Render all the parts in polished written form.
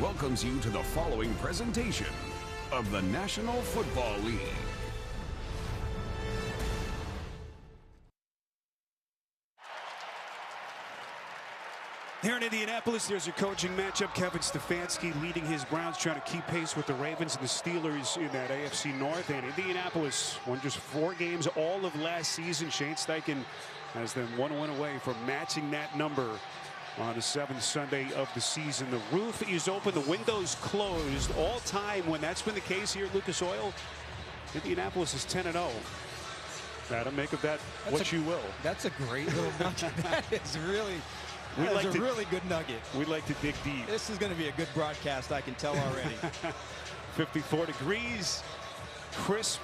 welcomes you to the following presentation of the National Football League. Here in Indianapolis, there's your coaching matchup. Kevin Stefanski leading his Browns, trying to keep pace with the Ravens and the Steelers in that AFC North. And Indianapolis won just 4 games all of last season. Shane Steichen has them 1 win away from matching that number on the 7th Sunday of the season. The roof is open, the windows closed. All time when that's been the case here at Lucas Oil, Indianapolis is 10-0. Adam, make of that what you will. That's a great little nugget. That is really... That's a really good nugget. We like to dig deep. This is going to be a good broadcast, I can tell already. 54 degrees, crisp.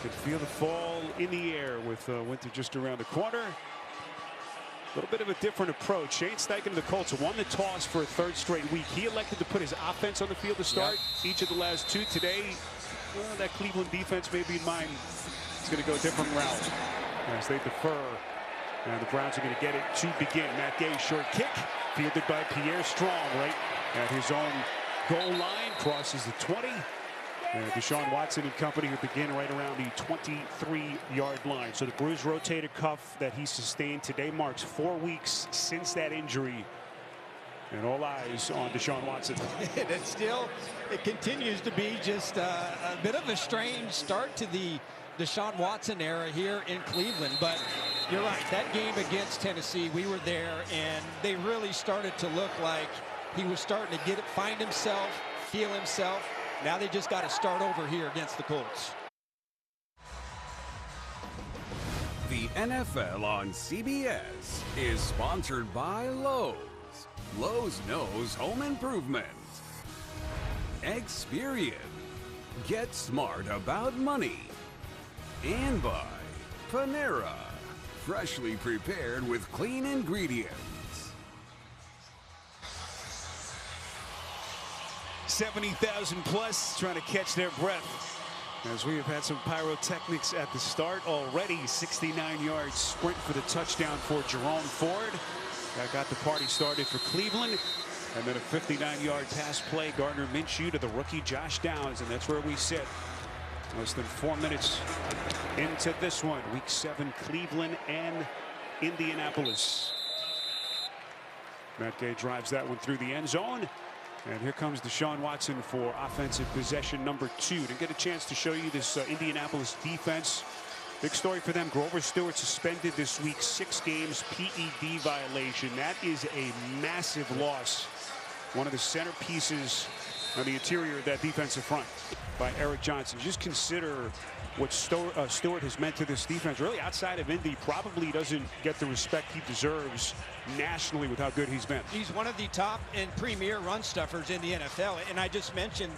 Can feel the fall in the air with winter just around the corner. A little bit of a different approach. Shane Steichen of the Colts won the toss for a 3rd straight week. He elected to put his offense on the field to start each of the last 2. Today, well, that Cleveland defense may be in mind. It's going to go a different route as they defer. And the Browns are going to get it to begin. Matt Gay, short kick, fielded by Pierre Strong right at his own goal line. Crosses the 20. And Deshaun Watson and company will begin right around the 23-yard line. So the bruised rotator cuff that he sustained today marks 4 weeks since that injury. And all eyes on Deshaun Watson. It continues to be just a bit of a strange start to the Deshaun Watson era here in Cleveland. But you're right, that game against Tennessee, we were there, and they really started to look like he was starting to find himself, feel himself. Now they just got to start over here against the Colts. The NFL on CBS is sponsored by Lowe's. Lowe's knows home improvement. Experian. Get smart about money. And by Panera. Freshly prepared with clean ingredients. 70,000 plus trying to catch their breath as we have had some pyrotechnics at the start already. 69-yard sprint for the touchdown for Jerome Ford. That got the party started for Cleveland. And then a 59-yard pass play, Gardner Minshew to the rookie Josh Downs, and that's where we sit. Less than 4 minutes into this one. Week 7, Cleveland and Indianapolis. Matt Gay drives that one through the end zone. And here comes Deshaun Watson for offensive possession number 2. To get a chance to show you this Indianapolis defense. Big story for them. Grover Stewart suspended this week, 6 games, PED violation. That is a massive loss. One of the centerpieces on the interior of that defensive front by Eric Johnson. Just consider what Stewart has meant to this defense. Really, outside of Indy, probably doesn't get the respect he deserves nationally with how good he's been. He's one of the top and premier run stuffers in the NFL. And I just mentioned,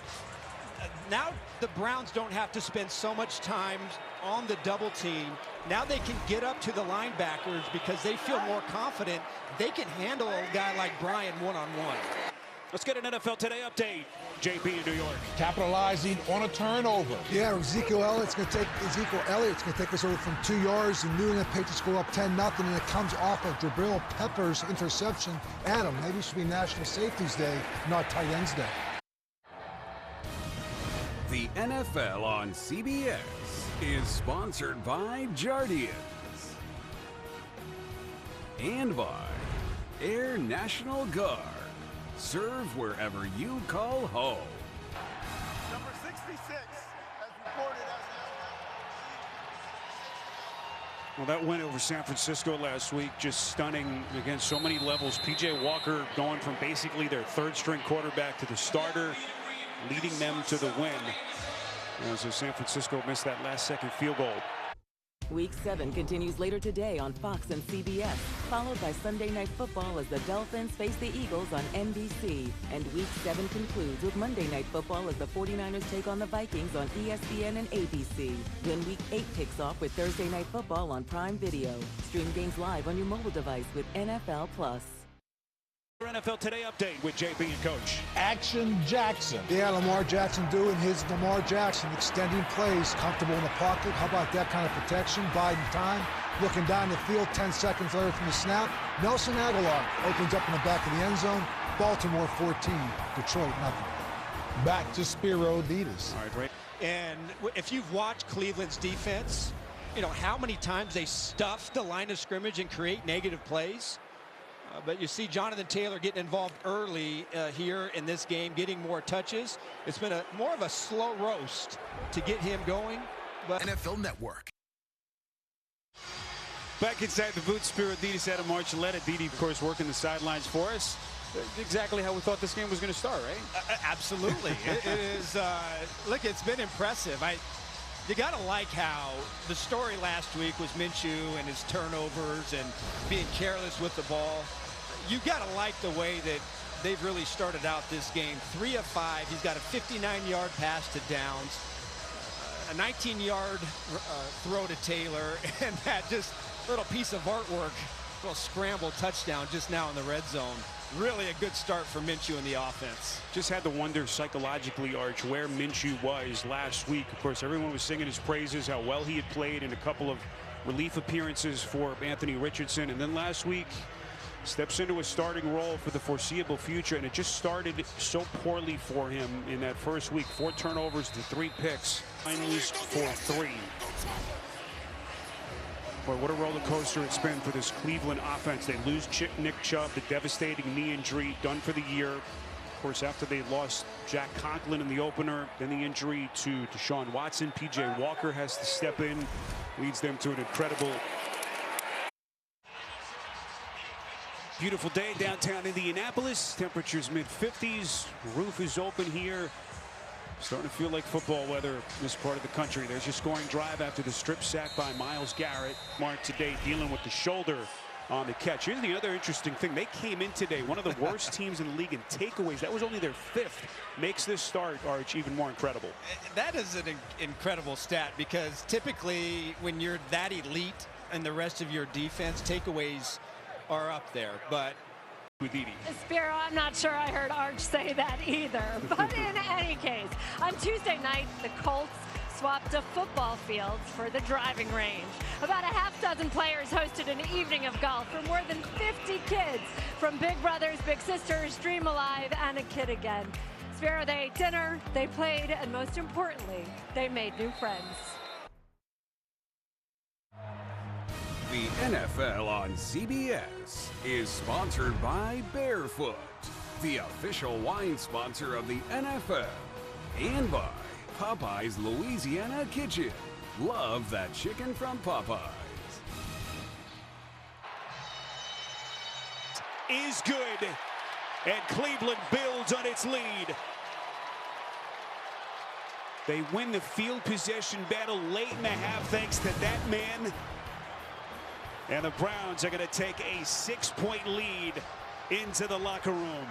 now the Browns don't have to spend so much time on the double team. Now they can get up to the linebackers because they feel more confident. They can handle a guy like Brian one-on-one. Let's get an NFL Today update. JP in New York. Capitalizing on a turnover. Yeah, Ezekiel Elliott's going to take us over from 2 yards. The New England Patriots go up 10-0, and it comes off of Jabril Peppers' interception. Adam, maybe it should be National Safeties Day, not Tight Ends Day. The NFL on CBS is sponsored by Jardians and by Air National Guard. Serve wherever you call home. Number 66 has reported as Well, that win over San Francisco last week, just stunning against so many levels. P.J. Walker going from basically their 3rd-string quarterback to the starter, leading them to the win. As San Francisco missed that last-second field goal. Week 7 continues later today on Fox and CBS, followed by Sunday Night Football as the Dolphins face the Eagles on NBC. And Week 7 concludes with Monday Night Football as the 49ers take on the Vikings on ESPN and ABC. Then Week 8 kicks off with Thursday Night Football on Prime Video. Stream games live on your mobile device with NFL Plus. NFL Today update with JP and Coach. Action Jackson. Yeah, Lamar Jackson doing his Lamar Jackson, extending plays, comfortable in the pocket. How about that kind of protection, biding time, looking down the field 10 seconds later from the snap. Nelson Aguilar opens up in the back of the end zone. Baltimore 14, Detroit nothing. Back to Spiro Adidas. All right, right. And if you've watched Cleveland's defense, you know how many times they stuff the line of scrimmage and create negative plays. But you see Jonathan Taylor getting involved early here in this game, getting more touches. It's been more of a slow roast to get him going. But NFL Network. Back inside the booth, Spiro Adidas, Adam Marchellette. Aditi, of course, working the sidelines for us. Exactly how we thought this game was going to start, right? Absolutely. it is. Look, it's been impressive. You got to like how the story last week was Minshew and his turnovers and being careless with the ball. You got to like the way that they've really started out this game. 3 of 5. He's got a 59-yard pass to Downs, a 19-yard throw to Taylor, and that just little piece of artwork, little scramble touchdown just now in the red zone. Really a good start for Minshew in the offense. Just had to wonder psychologically, Arch, where Minshew was last week. Of course, everyone was singing his praises, how well he had played in a couple of relief appearances for Anthony Richardson. And then last week, steps into a starting role for the foreseeable future, and it just started so poorly for him in that first week. 4 turnovers to 3 picks, finals for 3. Boy, what a roller coaster it's been for this Cleveland offense. They lose Nick Chubb, the devastating knee injury, done for the year. Of course, after they lost Jack Conklin in the opener, then the injury to Deshaun Watson. P.J. Walker has to step in, leads them to an incredible, beautiful day downtown Indianapolis. Temperatures mid-50s. Roof is open here. Starting to feel like football weather in this part of the country. There's your scoring drive after the strip sack by Myles Garrett. Mark today dealing with the shoulder on the catch. Here's the other interesting thing. They came in today, one of the worst teams in the league in takeaways. That was only their 5th. Makes this start, Arch, even more incredible. That is an incredible stat, because typically when you're that elite and the rest of your defense, takeaways are up there. But Spiro, I'm not sure I heard Arch say that either. But in any case, on Tuesday night, the Colts swapped a football fields for the driving range. About a half dozen players hosted an evening of golf for more than 50 kids, from Big Brothers, Big Sisters, Dream Alive, and A Kid Again. Spiro, they ate dinner, they played, and most importantly, they made new friends. The NFL on CBS is sponsored by Barefoot, the official wine sponsor of the NFL, and by Popeye's Louisiana Kitchen. Love that chicken from Popeyes. Is good, and Cleveland builds on its lead. They win the field possession battle late in the half thanks to that man. And the Browns are going to take a 6-point lead into the locker room,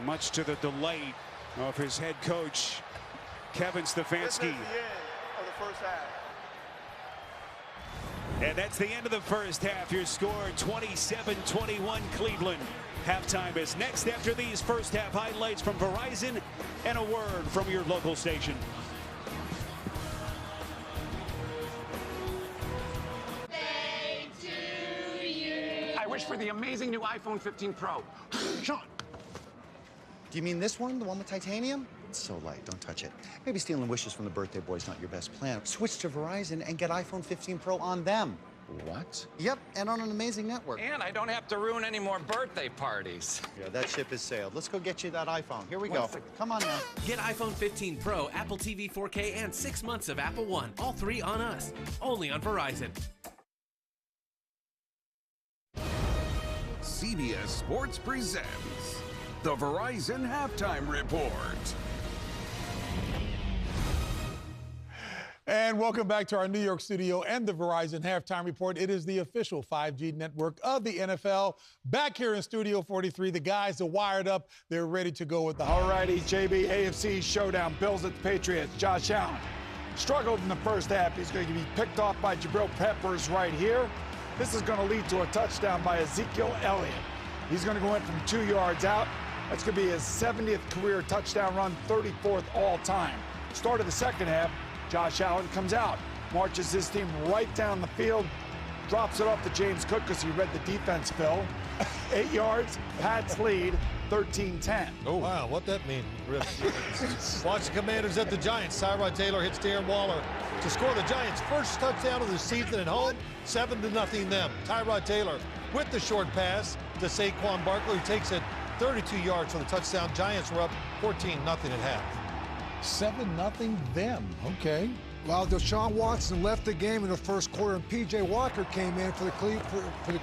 much to the delight of his head coach, Kevin Stefanski. This is the end of the first half. And that's the end of the first half. Your score 27-21 Cleveland. Halftime is next after these first half highlights from Verizon and a word from your local station. I wish for the amazing new iPhone 15 Pro. Sean. Do you mean this one, the one with titanium? It's so light, don't touch it. Maybe stealing wishes from the birthday boy is not your best plan. Switch to Verizon and get iPhone 15 Pro on them. What? Yep, and on an amazing network. And I don't have to ruin any more birthday parties. Yeah, that ship has sailed. Let's go get you that iPhone. Here we go. Come on now. Get iPhone 15 Pro, Apple TV 4K, and 6 months of Apple One. All 3 on us. Only on Verizon. CBS Sports presents the Verizon Halftime Report. And welcome back to our New York studio and the Verizon Halftime Report. It is the official 5G network of the NFL. Back here in Studio 43, the guys are wired up. They're ready to go with the... All righty, JB, AFC showdown. Bills at the Patriots. Josh Allen struggled in the first half. He's going to be picked off by Jabril Peppers right here. This is going to lead to a touchdown by Ezekiel Elliott. He's going to go in from 2 yards out. That's going to be his 70th career touchdown run, 34th all time. Start of the second half, Josh Allen comes out, marches his team right down the field, drops it off to James Cook because he read the defense, Phil. 8 yards, Pats lead 13-10. Oh, wow, what that mean? Watch the Commanders at the Giants. Tyrod Taylor hits Darren Waller to score the Giants' first touchdown of the season at home, 7-0 them. Tyrod Taylor with the short pass to Saquon Barkley, who takes it 32 yards for the touchdown. Giants were up 14-0 at half. 7-0 them. Okay. Well, Deshaun Watson left the game in the first quarter, and P.J. Walker came in for the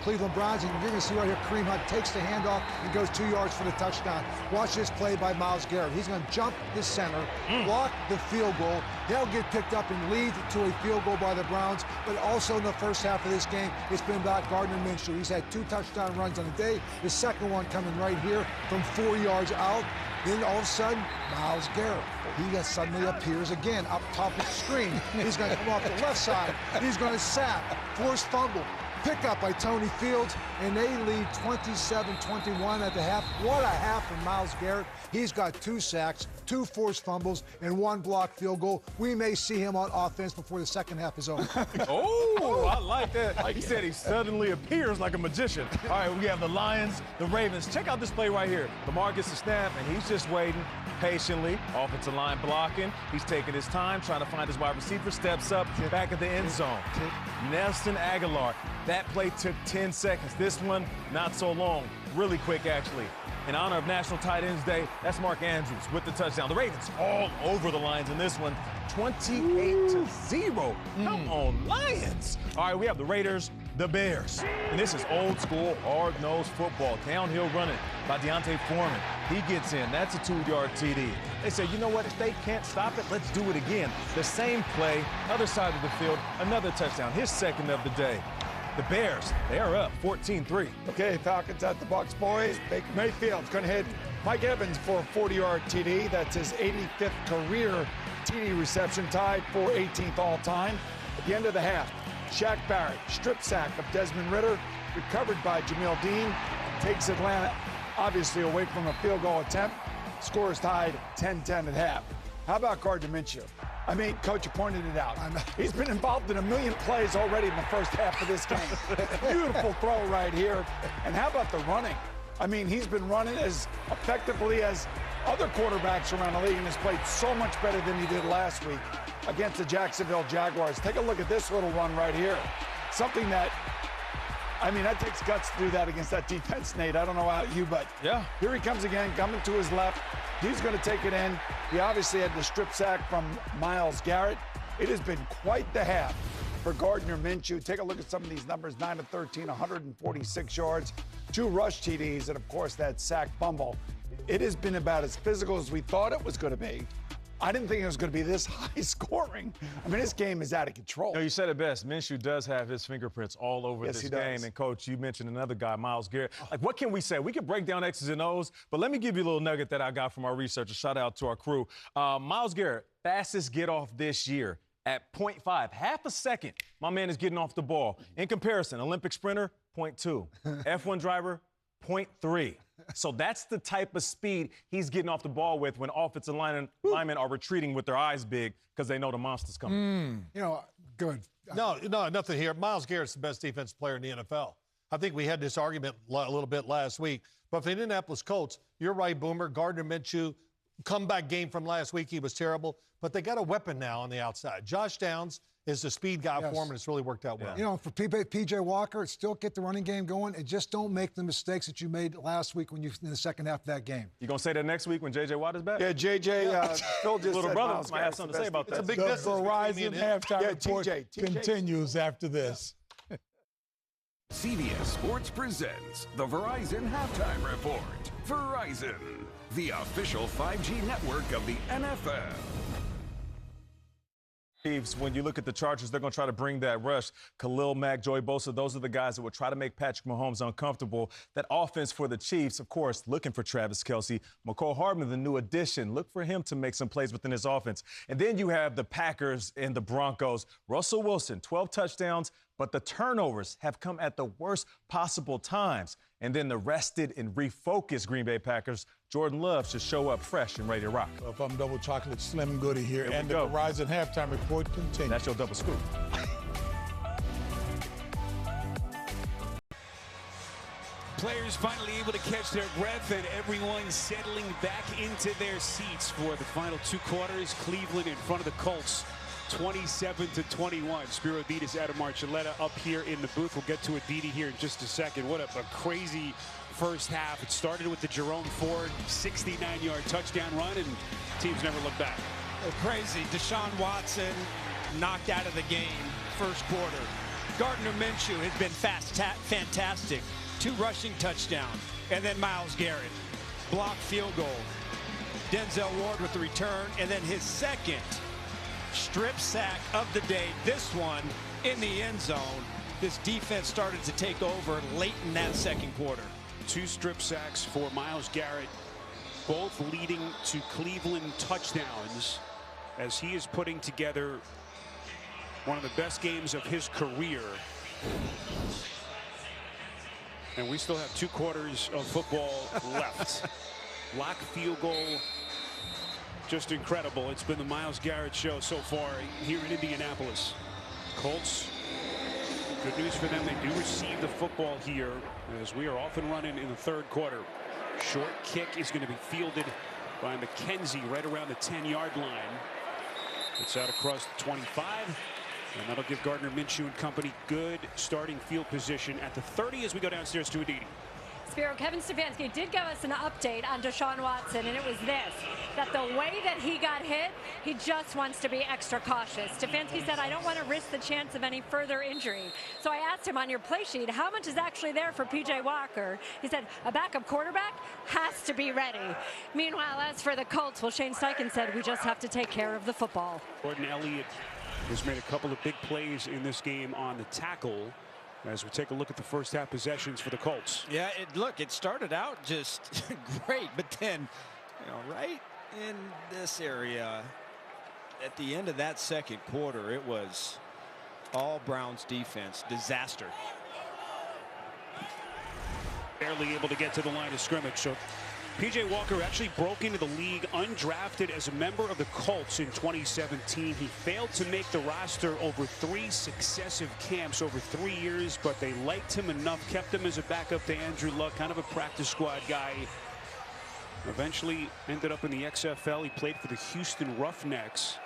Cleveland Browns. And you're going to see right here, Kareem Hunt takes the handoff and goes 2 yards for the touchdown. Watch this play by Myles Garrett. He's going to jump the center, block the field goal. They'll get picked up and lead to a field goal by the Browns. But also in the first half of this game, it's been about Gardner Minshew. He's had 2 touchdown runs on the day. The second one coming right here from 4 yards out. Then all of a sudden, Myles Garrett, he suddenly appears again up top of the screen. He's going to come off the left side. He's going to sack, forced fumble, pick up by Tony Fields, and they lead 27-21 at the half. What a half from Myles Garrett. He's got 2 sacks, 2 forced fumbles, and 1 blocked field goal. We may see him on offense before the second half is over. Oh, I like that. He said he suddenly appears like a magician. All right, we have the Lions, the Ravens. Check out this play right here. Lamar gets the snap, and he's just waiting patiently. Offensive line blocking. He's taking his time, trying to find his wide receiver. Steps up, back of the end zone. Nelson Aguilar. That play took 10 seconds. This one, not so long. Really quick, actually. In honor of National Tight Ends Day, that's Mark Andrews with the touchdown. The Ravens all over the Lions in this one, 28-0. Come on, Lions. All right, we have the Raiders, the Bears. And this is old school, hard-nosed football. Downhill running by Deontay Foreman. He gets in. That's a 2-yard TD. They say, you know what? If they can't stop it, let's do it again. The same play, other side of the field, another touchdown. His second of the day. The Bears, they are up 14-3. Okay, Falcons at the Bucs, boys. Baker Mayfield's going to hit Mike Evans for a 40-yard TD. That's his 85th career TD reception, tied for 18th all-time. At the end of the half, Shaq Barrett, strip sack of Desmond Ridder, recovered by Jamil Dean, takes Atlanta obviously away from a field goal attempt. Score is tied 10-10 at half. How about Gardner Minshew? I mean, Coach, you pointed it out. He's been involved in a million plays already in the first half of this game. Beautiful throw right here. And how about the running? I mean, he's been running as effectively as other quarterbacks around the league and has played so much better than he did last week against the Jacksonville Jaguars. Take a look at this little run right here. Something that, I mean, that takes guts to do that against that defense, Nate. I don't know about you, but yeah, here he comes again, coming to his left. He's going to take it in. He obviously had the strip sack from Myles Garrett. It has been quite the half for Gardner Minshew. Take a look at some of these numbers, 9 of 13, 146 yards, 2 rush TDs, and of course that sack fumble. It has been about as physical as we thought it was going to be. I didn't think it was going to be this high scoring. I mean, this game is out of control. You said it best. Minshew does have his fingerprints all over this game. And, Coach, you mentioned another guy, Myles Garrett. Like, what can we say? We can break down X's and O's, but let me give you a little nugget that I got from our research. A shout-out to our crew. Myles Garrett, fastest get-off this year at 0.5. Half a second, my man is getting off the ball. In comparison, Olympic sprinter, 0.2. F1 driver, 0.3. So that's the type of speed he's getting off the ball with when offensive linemen are retreating with their eyes big because they know the monster's coming. You know, good. No, nothing here. Myles Garrett's the best defensive player in the NFL. I think we had this argument a little bit last week. But for the Indianapolis Colts, you're right, Boomer. Gardner Minshew, comeback game from last week, he was terrible. But they got a weapon now on the outside. Josh Downs is the speed guy for him, and it's really worked out well. You know, for P.J. Walker, still get the running game going, and just don't make the mistakes that you made last week when you in the second half of that game. You gonna say that next week when J.J. Watt is back? Yeah, J.J. Phil just little said brother Myles might have something to say about that. It's a big The business. Verizon halftime report continues after this. CBS Sports presents the Verizon Halftime Report. Verizon, the official 5G network of the NFL. When you look at the Chargers, they're going to try to bring that rush. Khalil Mack, Joey Bosa, those are the guys that will try to make Patrick Mahomes uncomfortable. That offense for the Chiefs, of course, looking for Travis Kelce. McCole Hardman, the new addition. Look for him to make some plays within his offense. And then you have the Packers and the Broncos. Russell Wilson, 12 touchdowns, but the turnovers have come at the worst possible times. And then the rested and refocused Green Bay Packers, Jordan Love should show up fresh and ready to rock. Well, if I'm double chocolate Slim Goody here, Here and we the go. Verizon halftime report continues. That's your double scoop. Players finally able to catch their breath, and everyone settling back into their seats for the final 2 quarters. Cleveland in front of the Colts, 27-21. Spiro Adidas, Adam Marcelletta up here in the booth. We'll get to Aditi here in just a second. What a crazy first half. It started with the Jerome Ford 69-yard touchdown run, and teams never looked back. Crazy. Deshaun Watson knocked out of the game first quarter. Gardner Minshew has been fantastic. 2 rushing touchdowns. And then Myles Garrett, blocked field goal. Denzel Ward with the return, and then his second strip sack of the day. This one in the end zone. This defense started to take over late in that second quarter. 2 strip sacks for Myles Garrett, both leading to Cleveland touchdowns, as he is putting together one of the best games of his career. And we still have 2 quarters of football left. Block field goal, just incredible. It's been the Myles Garrett show so far here in Indianapolis. Colts, good news for them. They do receive the football here, as we are off and running in the 3rd quarter. Short kick is going to be fielded by McKenzie right around the 10-yard line. It's out across the 25. And that'll give Gardner Minshew and company good starting field position at the 30 as we go downstairs to Aditi. Spiro, Kevin Stefanski did give us an update on Deshaun Watson, and it was this, that the way that he got hit, he just wants to be extra cautious. Stefanski said, I don't want to risk the chance of any further injury. So I asked him on your play sheet, how much is actually there for P.J. Walker? He said, a backup quarterback has to be ready. Meanwhile, as for the Colts, well, Shane Steichen said, we just have to take care of the football. Gordon Elliott has made a couple of big plays in this game on the tackle, as we take a look at the first half possessions for the Colts. Yeah, it started out just great, but then, right in this area, at the end of that second quarter, it was all Browns defense. Disaster. Barely able to get to the line of scrimmage. So P.J. Walker actually broke into the league undrafted as a member of the Colts in 2017. He failed to make the roster over 3 successive camps over 3 years, but they liked him enough, kept him as a backup to Andrew Luck, kind of a practice squad guy. Eventually ended up in the XFL. He played for the Houston Roughnecks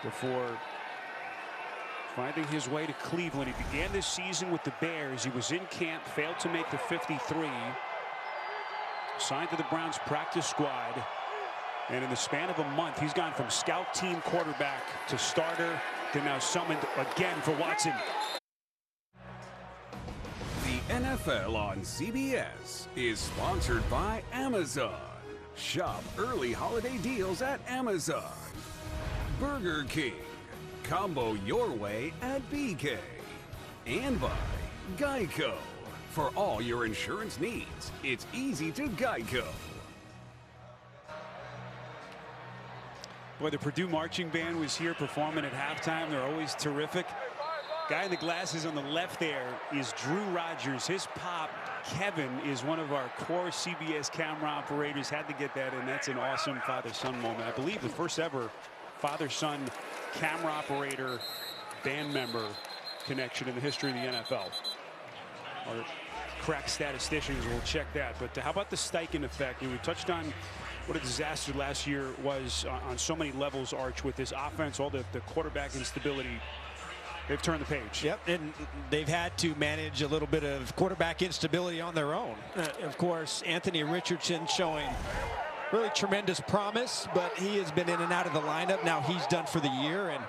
before finding his way to Cleveland. He began this season with the Bears. He was in camp, failed to make the 53. Signed to the Browns practice squad, and in the span of a month, he's gone from scout team quarterback to starter to now summoned again for Watson. The NFL on CBS is sponsored by Amazon. Shop early holiday deals at Amazon. Burger King. Combo your way at BK. And by Geico. For all your insurance needs, it's easy to Geico. Boy, the Purdue marching band was here performing at halftime. They're always terrific. Guy in the glasses on the left there is Drew Rogers. His pop, Kevin, is one of our core CBS camera operators. Had to get that in. That's an awesome father-son moment. I believe the first ever father-son camera operator band member connection in the history of the NFL. Our crack statisticians will check that. But how about the Steichen effect? We touched on what a disaster last year was on so many levels, Arch, with this offense, all the quarterback instability. They've turned the page. Yep, and they've had to manage a little bit of quarterback instability on their own. Of course, Anthony Richardson showing really tremendous promise, but he has been in and out of the lineup. Now he's done for the year, and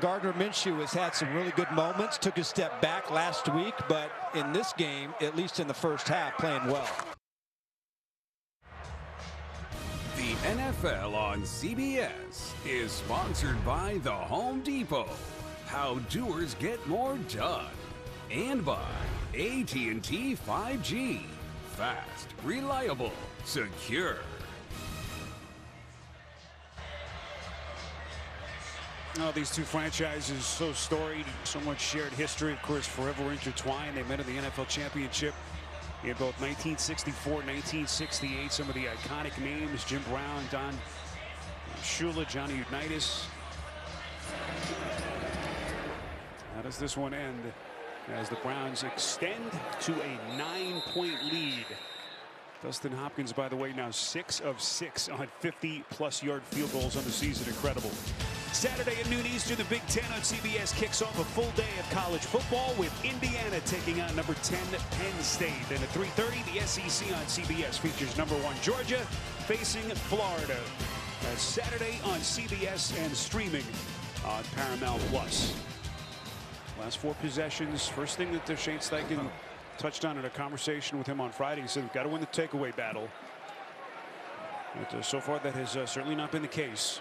Gardner Minshew has had some really good moments, took a step back last week, but in this game, at least in the first half, playing well. The NFL on CBS is sponsored by The Home Depot. How doers get more done. And by AT&T 5G. Fast, reliable, secure. Oh, these two franchises so storied, so much shared history, of course, forever intertwined. They met in the NFL championship in both 1964 and 1968. Some of the iconic names: Jim Brown, Don Shula, Johnny Unitas. How does this one end? as the Browns extend to a 9-point lead. Dustin Hopkins, by the way, now 6 of 6 on 50-plus yard field goals on the season. Incredible. Saturday at noon Eastern, the Big Ten on CBS kicks off a full day of college football with Indiana taking on number 10 Penn State. Then at 3:30, the SEC on CBS features number 1 Georgia facing Florida. That's Saturday on CBS and streaming on Paramount Plus. Last 4 possessions. First thing that Shane Steichen touched on in a conversation with him on Friday. He said, we've got to win the takeaway battle. But so far, that has certainly not been the case.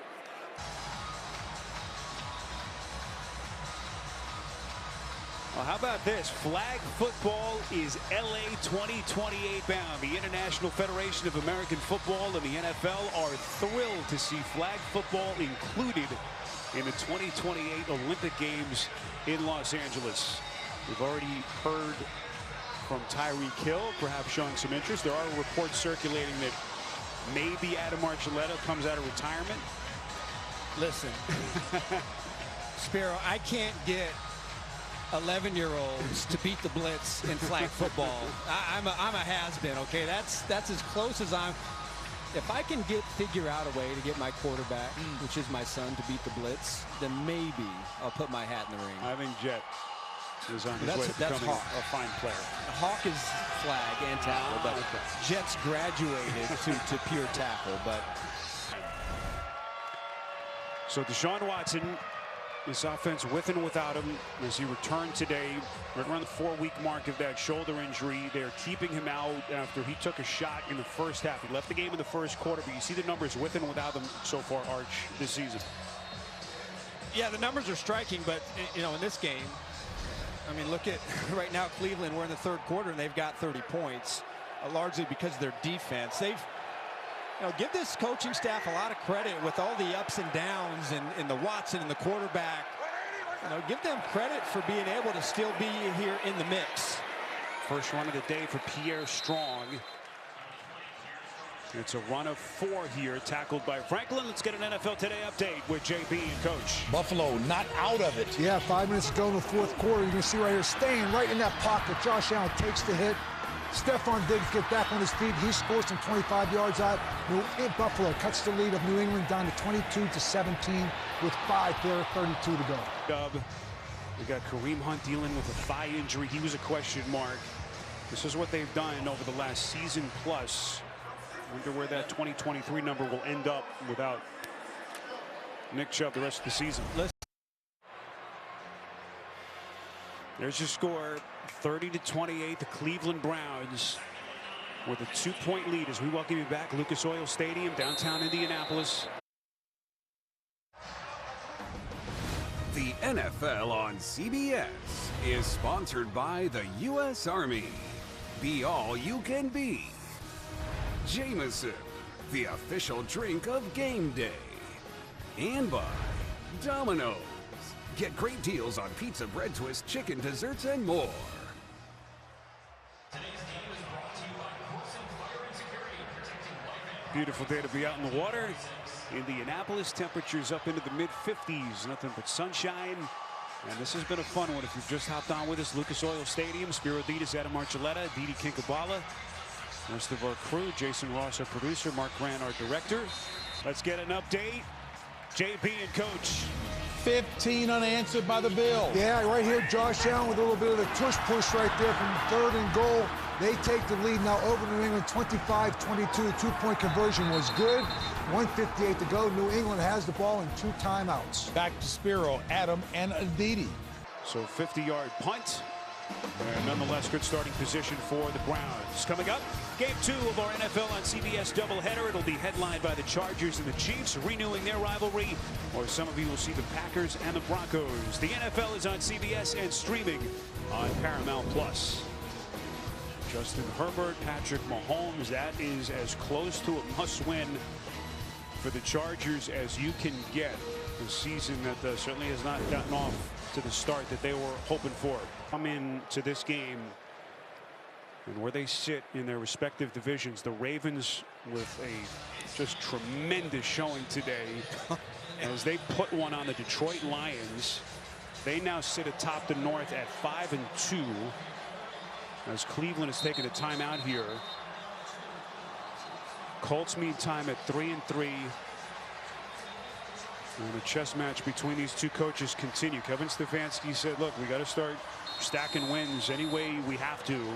Well, how about this? Flag football is LA 2028 bound. The International Federation of American Football and the NFL are thrilled to see flag football included in the 2028 Olympic Games in Los Angeles. We've already heard from Tyreek Hill, perhaps showing some interest. There are reports circulating that maybe Adam Archuleta comes out of retirement. Listen, Spiro, I can't get 11-year-olds to beat the blitz in flag football. I'm a has-been, okay? That's as close as I'm. If I can figure out a way to get my quarterback, which is my son, to beat the blitz, then maybe I'll put my hat in the ring. I think Jet is on his way to becoming a fine player. Hawk is flag and tackle, but Jet's graduated to pure tackle. But so Deshaun Watson, this offense with and without him, as he returned today, right around the 4-week mark of that shoulder injury. They're keeping him out after he took a shot in the first half. He left the game in the first quarter, but you see the numbers with and without him so far, Arch, this season. Yeah, the numbers are striking, but you know, in this game, I mean, look at right now, Cleveland, we're in the 3rd quarter and they've got 30 points, largely because of their defense. They've, you know, give this coaching staff a lot of credit with all the ups and downs in the Watson and the quarterback. You know, give them credit for being able to still be here in the mix. First run of the day for Pierre Strong. It's a run of 4 here, tackled by Franklin. Let's get an NFL Today update with JB and Coach. Buffalo not out of it. Yeah, 5 minutes to go in the 4th quarter. You can see right here, staying right in that pocket. Josh Allen takes the hit. Stephon Diggs gets back on his feet. He scores from 25 yards out. Buffalo cuts the lead of New England down to 22-17 with 5:32 to go. We got Kareem Hunt dealing with a thigh injury. He was a question mark. This is what they've done over the last season plus. Wonder where that 2023 number will end up without Nick Chubb the rest of the season. There's your score, 30-28. The Cleveland Browns with a 2-point lead as we welcome you back. Lucas Oil Stadium, downtown Indianapolis. The NFL on CBS is sponsored by the U.S. Army. Be all you can be. Jameson, the official drink of game day. And by Domino's. Get great deals on pizza, bread twist, chicken, desserts, and more. Beautiful day to be out in the water. Indianapolis, temperatures up into the mid-50s. Nothing but sunshine. And this has been a fun one. If you've just hopped on with us, Lucas Oil Stadium, Spiro Dedes, Adam Archuleta, Didi Kinkabala. Rest of our crew, Jason Ross, our producer, Mark Grant, our director. Let's get an update. JB and Coach. 15 unanswered by the Bills. Yeah, right here, Josh Allen with a little bit of a tush-push right there from 3rd and goal. They take the lead now over New England, 25-22. The 2-point conversion was good. 1:58 to go. New England has the ball in 2 timeouts. Back to Spiro, Adam, and Aditi. So 50-yard punt. And nonetheless, good starting position for the Browns. Coming up, game 2 of our NFL on CBS doubleheader. It'll be headlined by the Chargers and the Chiefs, renewing their rivalry. Or some of you will see the Packers and the Broncos. The NFL is on CBS and streaming on Paramount Plus. Justin Herbert, Patrick Mahomes, that is as close to a must-win for the Chargers as you can get. A season that certainly has not gotten off to the start that they were hoping for. Come into this game and where they sit in their respective divisions. The Ravens with a just tremendous showing today as they put one on the Detroit Lions. They now sit atop the North at 5-2 as Cleveland has taken a timeout here. Colts meantime at 3-3. And the chess match between these two coaches continue. Kevin Stefanski said, look, we got to start stacking wins any way we have to. He's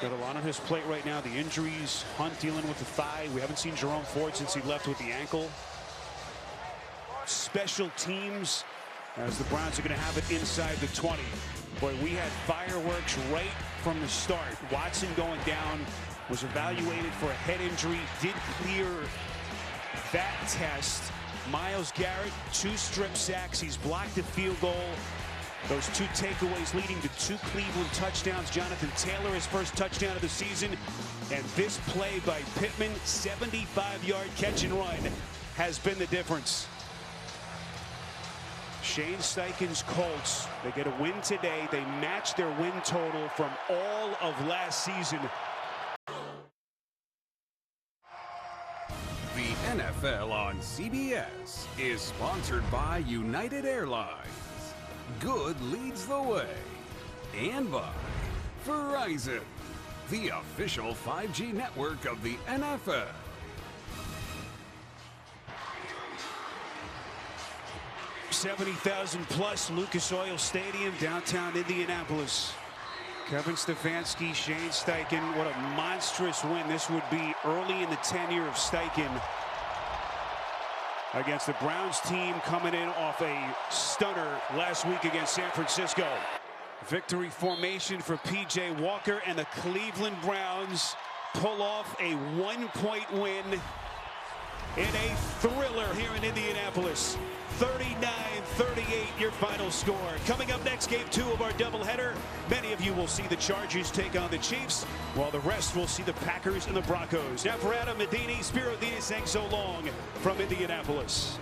got a lot on his plate right now. The injuries, Hunt dealing with the thigh. We haven't seen Jerome Ford since he left with the ankle. Special teams, as the Browns are going to have it inside the 20. Boy, we had fireworks right from the start. Watson going down, was evaluated for a head injury, did clear that test. Myles Garrett, 2 strip sacks. He's blocked a field goal. Those 2 takeaways leading to 2 Cleveland touchdowns. Jonathan Taylor, his first touchdown of the season. And this play by Pittman, 75-yard catch and run, has been the difference. Shane Steichen's Colts, they get a win today. They match their win total from all of last season. The NFL on CBS is sponsored by United Airlines. Good leads the way. And by Verizon, the official 5G network of the NFL. $70,000+ Lucas Oil Stadium, downtown Indianapolis. Kevin Stefanski, Shane Steichen, what a monstrous win this would be early in the tenure of Steichen against the Browns team coming in off a stunner last week against San Francisco. Victory formation for P.J. Walker, and the Cleveland Browns pull off a 1-point win in a thriller here in Indianapolis. 39-38 your final score. Coming up next, game 2 of our doubleheader. Many of you will see the Chargers take on the Chiefs, while the rest will see the Packers and the Broncos. Now for Adam Medini, Spiro Diaz saying so long from Indianapolis.